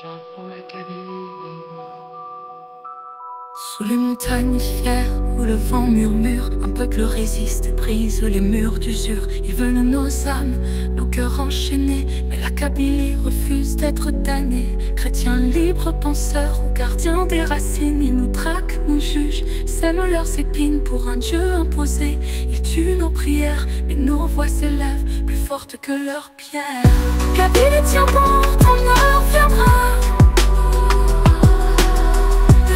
Sous les montagnes fières où le vent murmure, un peuple résiste et brise les murs d'usure. Ils veulent nos âmes, nos cœurs enchaînés, mais la Kabylie refuse d'être damnée. Chrétiens libres, penseurs ou gardiens des racines, ils nous traquent, nous jugent, sèment leurs épines pour un Dieu imposé. Ils tuent nos prières, mais nos voix s'élèvent plus fortes que leurs pierres. Kabylie, tiens bon, ton heure viendra.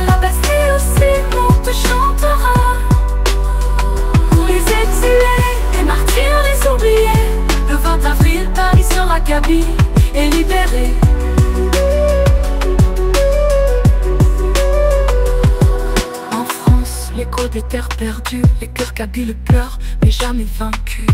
La Bastille aussi, on te chantera. Pour les exilés, les martyrs, les oubliés, le 20 avril, Paris sera Kabylie et libéré. En France, l'écho des terres perdues, les cœurs kabyles pleurent, mais jamais vaincus.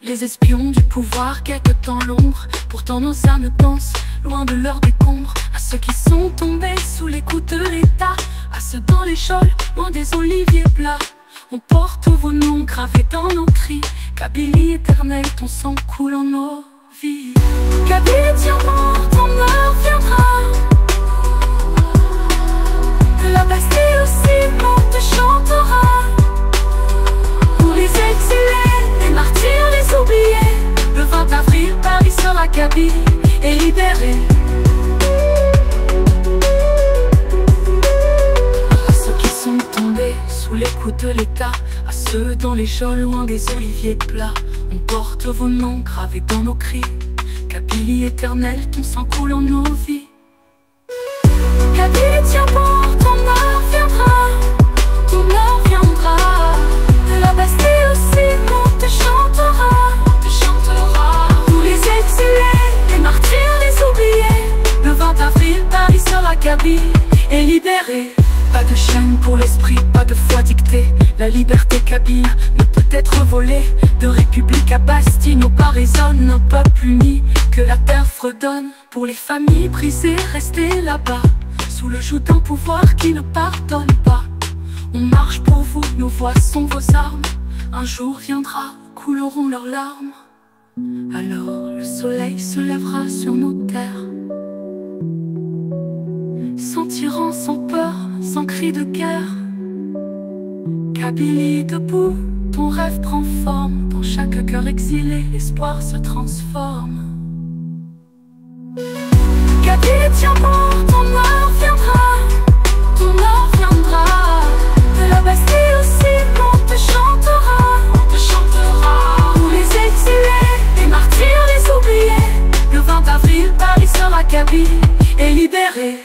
Les espions du pouvoir guettent dans l'ombre, pourtant nos âmes dansent, loin de leur décombre. À ceux qui sont tombés sous les coups de l'État, à ceux dans les geôles, loin des oliviers plats, on porte vos noms gravés dans nos cris. Kabylie éternelle, ton sang coule en nos vies. Kabylie, tiens bon, ton heure viendra. De la Bastille aussi, on te chantera. Pour les exilés, les martyrs, les oubliés, le 20 avril, Paris sera Kabylie et libéré. À ceux qui sont tombés sous les coups de l'État, à ceux dans les geôles, loin des oliviers plats, on porte vos noms gravés dans nos cris. Kabylie éternelle, ton sang coule en nos vies. Kabylie, tiens bon, ton heure viendra. Ton heure viendra. De la Bastille aussi, on te chantera. Pour les exilés, les martyrs, les oubliés, le 20 avril, Paris sera Kabylie et libéré. Pas de chaîne pour l'esprit, pas de foi dictée. La liberté kabyle ne peut être volée. De République à Bastille, nos pas résonnent. Un peuple uni que la terre fredonne. Pour les familles brisées, restez là-bas, sous le joug d'un pouvoir qui ne pardonne pas. On marche pour vous, nos voix sont vos armes. Un jour viendra, couleront leurs larmes. Alors le soleil se lèvera sur nos terres, sans tyran, sans peur, sans cri de guerre. Kabylie debout, ton rêve prend forme. Dans chaque cœur exilé, l'espoir se transforme. Kabylie, tiens bon, ton heure viendra. Ton heure viendra. De la Bastille aussi, on te chantera. Pour les exilés, les martyrs, les oubliés, le 20 avril, Paris sera Kabylie et libéré.